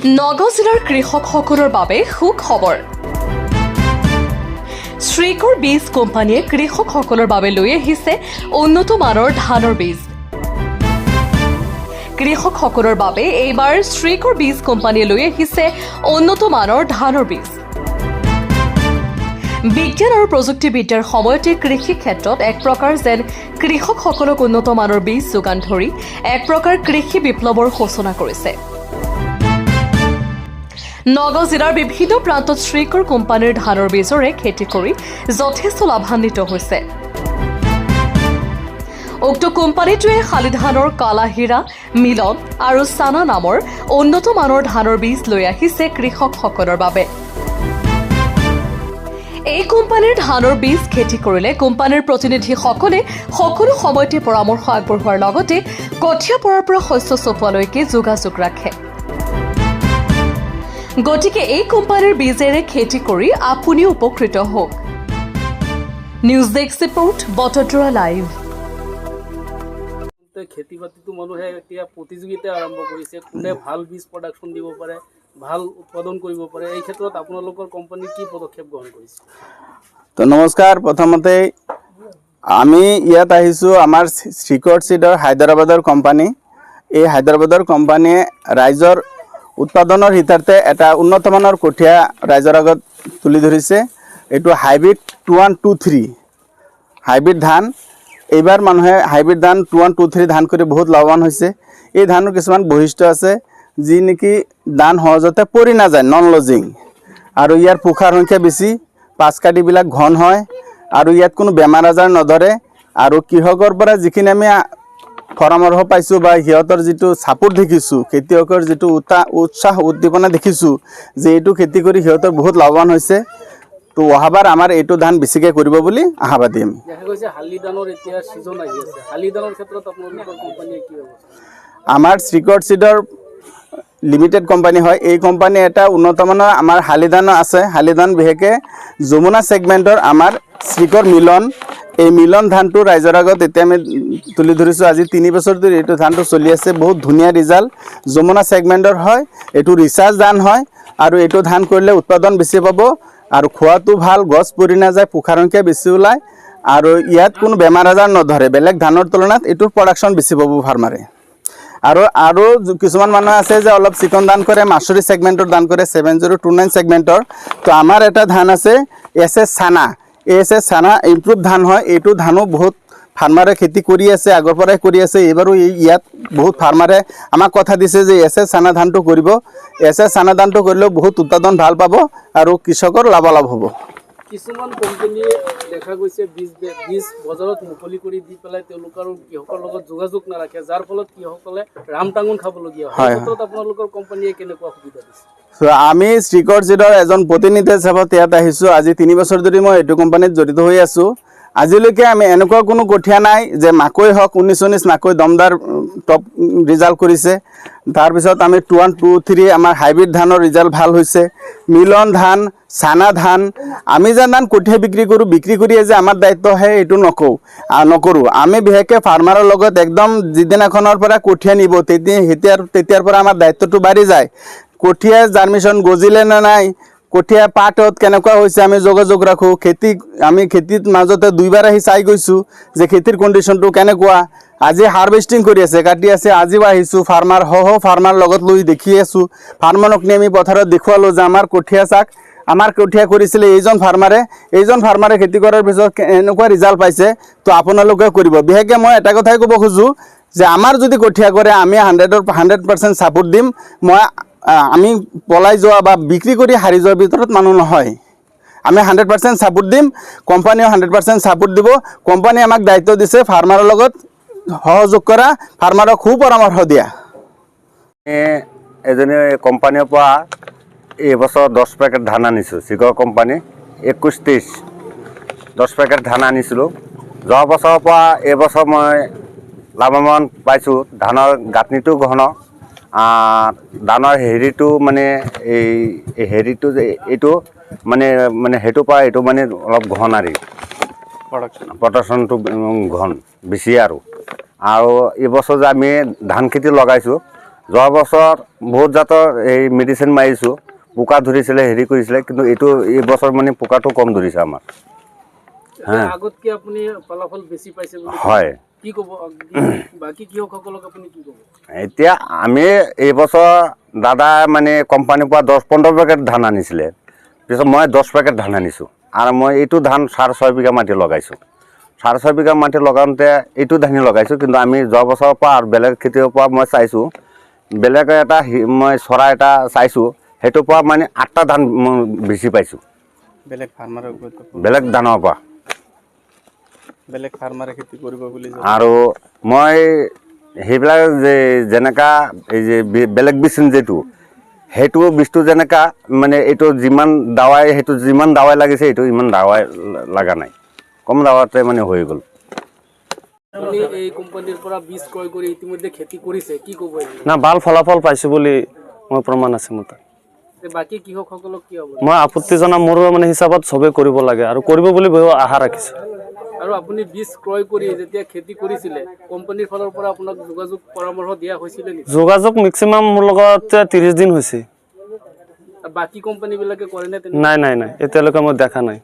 নগাঁও জিলাৰ কৃষকসকলৰ বাবে সুখবৰ। শ্ৰীকৰ বীজ কোম্পানীয়ে কৃষকসকলৰ বাবে লৈ আহিছে উন্নত মানৰ ধানৰ বীজ। কৃষকসকলৰ বাবে এইবাৰ শ্ৰীকৰ বীজ কোম্পানীয়ে লৈ আহিছে উন্নত মানৰ ধানৰ বীজ। বিজ্ঞান আৰু প্ৰযুক্তিবিদ্যাৰ সময়তে কৃষি ক্ষেত্ৰত এক প্ৰকাৰ যেন কৃষকসকলক উন্নত মানৰ বীজ যোগান ধৰি এক প্ৰকাৰ কৃষি বিপ্লৱৰ সূচনা কৰিছে। নগাঁও জিলাৰ বিভিন্ন প্ৰান্তত শ্ৰীকৰ কোম্পানীৰ ধানৰ বীজৰে খেতি কৰি যথেষ্ট লাভান্বিত হৈছে। উক্ত কোম্পানীটোৱে শালি ধানৰ কালাহীৰা, মিলন আৰু চানা নামৰ উন্নত মানৰ ধানৰ বীজ লৈ আহিছে কৃষকসকলৰ বাবে। এই কোম্পানীৰ ধানৰ বীজ খেতি কৰিলে কোম্পানীৰ প্ৰতিনিধিসকলে সকলো সময়তে পৰামৰ্শ আগবঢ়োৱাৰ লগতে কঠীয়া পৰাৰ পৰা শস্য চপোৱালৈকে যোগাযোগ ৰাখে। গতিকে এই কোম্পানীৰ বীজেৰে খেতি কৰি আপুনিও উপকৃত হওক। News desk report, Batadrava live. খেতি বাতিটো মানুহে এতিয়া প্ৰতিযোগিতা আৰম্ভ কৰিছে, কোনে ভাল বীজ প্ৰডাকশ্যন দিব পাৰে, ভাল উৎপাদন কৰিব পাৰে। এই ক্ষেত্ৰত আপোনালোকৰ কোম্পানী কি পদক্ষেপ গ্ৰহণ কৰিছে? তো নমস্কাৰ। প্ৰথমতে আমি ইয়াত আহিছোঁ আমাৰ শ্ৰীকৰ চিডৰ হায়দৰাবাদৰ কোম্পানী। এই হায়দৰাবাদৰ কোম্পানীয়ে ৰাইজৰ উৎপাদনৰ হিতাৰ্থে এটা উন্নতমানৰ কঠীয়া ৰাইজৰ আগত তুলি ধৰিছে। এইটো হাইব্ৰিড 2123 হাইব্ৰিড ধান। এইবাৰ মানুহে হাইব্ৰিড ধান 2123 ধান কৰি বহুত লাভৱান হৈছে। এই ধানৰ কিছুমান বৈশিষ্ট্য আছে যি নেকি ধান সহজতে পৰি নাযায়, নন লজিং, আৰু ইয়াৰ পোখাৰ সংখ্যা বেছি, পাছ কাটিবিলাক ঘন হয়, আৰু ইয়াত কোনো বেমাৰ আজাৰ নধৰে। আৰু কৃষকৰ পৰা যিখিনি আমি পৰামৰ্শ পাইছোঁ বা সিহঁতৰ যিটো ছাপোৰ্ট দেখিছোঁ, খেতিয়কৰ যিটো উৎসাহ উদ্দীপনা দেখিছোঁ যে এইটো খেতি কৰি সিহঁতৰ বহুত লাভৱান হৈছে। তো অহাবাৰ আমাৰ এইটো ধান বেছিকৈ কৰিব বুলি আশাবাদী আমি। দেখা গৈছে শালি ধানৰ এতিয়া ছিজন আহি আছে, শালি ধানৰ ক্ষেত্ৰত আপোনালোকৰ কোম্পানীয়ে কি ব্যৱস্থা? আমাৰ শ্ৰীকৰ চিডৰ লিমিটেড কোম্পানী হয়। এই কোম্পানী এটা উন্নতমানৰ আমাৰ শালি ধান আছে। শালি ধান বিশেষকৈ যমুনা ছেগমেণ্টৰ আমাৰ শ্ৰীকৰ মিলন, এই মিলন ধানটো ৰাইজৰ আগত এতিয়া আমি তুলি ধৰিছোঁ। আজি 3 বছৰ ধৰি এইটো ধানটো চলি আছে। বহুত ধুনীয়া ৰিজাল্ট। যমুনা ছেগমেণ্টৰ হয়, এইটো ৰিচাৰ্জ ধান হয়, আৰু এইটো ধান কৰিলে উৎপাদন বেছি পাব, আৰু খোৱাটো ভাল, গছ পৰি নাযায়, পোখাৰ সংখ্যা বেছি ওলায়, আৰু ইয়াত কোনো বেমাৰ আজাৰ নধৰে। বেলেগ ধানৰ তুলনাত এইটোৰ প্ৰডাকশ্যন বেছি পাব ফাৰ্মাৰে। আৰু কিছুমান মানুহ আছে যে অলপ চিকন ধান কৰে, মাছুৰী ছেগমেণ্টৰ ধান কৰে, 7029 ছেগমেণ্টৰ। তো আমাৰ এটা ধান আছে SS চানা। SS চানা ইম্প্ৰুভ ধান হয়। এইটো ধানো বহুত ফাৰ্মাৰে খেতি কৰি আছে, আগৰ পৰাই কৰি আছে। এইবাৰো ইয়াত বহুত ফাৰ্মাৰে আমাক কথা দিছে যে SS চানা ধানটো কৰিব। SS চানা ধানটো কৰিলেও বহুত উৎপাদন ভাল পাব আৰু কৃষকৰ লাভালাভ হ'ব। কিছুমান কোম্পানীয়ে দেখা গৈছে বীজ বজাৰত মুকলি কৰি দি পেলাই তেওঁলোকৰ কৃষকৰ লগত যোগাযোগ নাৰাখে, যাৰ ফলত কৃষকসকলে ৰামটাঙোন খাবলগীয়া হয়। এই ক্ষেত্ৰত আপোনালোকৰ কোম্পানীয়ে কেনেকুৱা সুবিধা দিছে? আমি শ্ৰীকৰ চিডৰ এজন প্ৰতিনিধি হিচাপত ইয়াত আহিছোঁ। আজি 3 বছৰ ধৰি মই এইটো কোম্পানীত জড়িত হৈ আছোঁ। আজিলৈকে আমি এনেকুৱা কোনো কঠীয়া নাই যে মাকৈ হওক 19 মাকৈ দমদাৰ টপ ৰিজাল্ট কৰিছে। তাৰপিছত আমি 2123 আমাৰ হাইব্ৰিড ধানৰ ৰিজাল্ট ভাল হৈছে। মিলন ধান, চানা ধান, আমি যে ধান কঠীয়া বিক্ৰী কৰিয়ে যে আমাৰ দায়িত্ব হয় এইটো নকৰোঁ। আমি বিশেষকৈ ফাৰ্মাৰৰ লগত একদম যিদিনাখনৰ পৰা কঠীয়া নিব তেতিয়াৰ পৰা আমাৰ দায়িত্বটো বাঢ়ি যায়। কঠীয়া জাৰ্মিশ্যন গজিলে নে নাই, কঠীয়া পাতত কেনেকুৱা হৈছে আমি যোগাযোগ ৰাখোঁ। আমি খেতিত মাজতে 2বাৰ আহি চাই গৈছোঁ যে খেতিৰ কণ্ডিশ্যনটো কেনেকুৱা। আজি হাৰ্ভেষ্টিং কৰি আছে, কাটি আছে। আজিও আহিছোঁ ফাৰ্মাৰ ফাৰ্মাৰ লগত লৈ দেখি আছোঁ। ফাৰ্মাৰক নি আমি পথাৰত দেখুৱালোঁ যে আমাৰ কঠীয়া চাক, আমাৰ কঠীয়া কৰিছিলে এইজন ফাৰ্মাৰে খেতি কৰাৰ পিছত এনেকুৱা ৰিজাল্ট পাইছে, তো আপোনালোকে কৰিব। বিশেষকৈ মই এটা কথাই ক'ব খোজোঁ যে আমাৰ যদি কঠীয়া কৰে আমি 100% ছাপোৰ্ট দিম। আমি পলাই যোৱা বা বিক্ৰী কৰি হাৰি যোৱাৰ ভিতৰত মানুহ নহয়। আমি 100% ছাপোৰ্ট দিম, কোম্পানীয়েও 100% ছাপোৰ্ট দিব। কোম্পানীয়ে আমাক দায়িত্ব দিছে ফাৰ্মাৰৰ লগত সহযোগ কৰা, ফাৰ্মাৰক সুপৰামৰ্শ দিয়া। এজনী কোম্পানীৰ পৰা এইবছৰ 10 পেকেট ধান আনিছোঁ। শ্ৰীকৰ কোম্পানী 2123 10 পেকেট ধান আনিছিলোঁ। যোৱা বছৰৰ পৰা এইবছৰ মই লাভৱান পাইছোঁ। ধানৰ গাঁথনিটো ঘন, ধানৰ হেৰিটো মানে এই হেৰিটো যে এইটো মানে সেইটোৰ পৰা এইটো মানে অলপ ঘন, আৰু প্ৰডাকশ্যনটো ঘন বেছি। আৰু এইবছৰ যে আমি ধান খেতি লগাইছোঁ, যোৱা বছৰ বহুত জাতৰ এই মেডিচিন মাৰিছোঁ, পোকা ধৰিছিলে হেৰি কৰিছিলে, কিন্তু এই বছৰ মানে পোকাটো কম ধৰিছে আমাৰ। এতিয়া আগতকে আপুনি ফলাফল বেছি পাইছে বুলি হয়। কি ক'ব বাকী কৃষকসকলক আপুনি কি ক'ব? এতিয়া আমি এইবছৰ দাদা মানে কোম্পানীৰ পৰা 10-15 পেকেট ধান আনিছিলে, পিছত মই 10 পেকেট ধান আনিছোঁ আৰু মই এইটো ধান 6.5 বিঘা মাটি লগাইছোঁ। 6.5 বিঘা মাটি লগাওঁতে এইটো ধানেই লগাইছোঁ, কিন্তু আমি যোৱা বছৰৰ পৰা আৰু বেলেগ খেতিৰ পৰা মই চাইছোঁ, বেলেগ এটা মই চৰাই এটা চাইছোঁ, সেইটোৰ পৰা মানে 8টা ধান মই বেছি পাইছোঁ বেলেগ ফাৰ্মাৰৰ বেলেগ ধানৰ পৰা। বেলেগ ফাৰ্মাৰে খেতি কৰিব বুলি আৰু মই সেইবিলাক যেনেকা এই যে বেলেগ বীজ যিটো সেইটো বীজটো যেনেকা মানে এইটো যিমান দাৱাই লাগিছে এইটো ইমান দাৱাই লগা নাই, কম দাৱাতে মানে হৈ গ'ল। আপুনি এই কোম্পানীৰ পৰা বীজ ক্ৰয় কৰি ইতিমধ্যে খেতি কৰিছে, কি ক'ব? না ভাল ফলাফল পাইছোঁ বুলি মই প্ৰমাণ আছে মোৰ তাত। বাকী কৃষকসকলক কি হ'ব? মই আপত্তি জনাম, মোৰ মানে হিচাপত চবেই কৰিব লাগে আৰু কৰিব বুলি বহু আশা ৰাখিছোঁ। আৰু আপুনি বীজ ক্ৰয় কৰি যেতিয়া খেতি কৰিছিলে, কোম্পানীৰ ফালৰ পৰা আপোনাক যোগাযোগ পৰামৰ্শ দিয়া হৈছিলে নেকি? যোগাযোগ মেক্সিমাম মোৰ লগত 30 দিন হৈছে। বাকী কোম্পানীবিলাকে কৰেনে? নাই এতিয়ালৈকে মই দেখা নাই।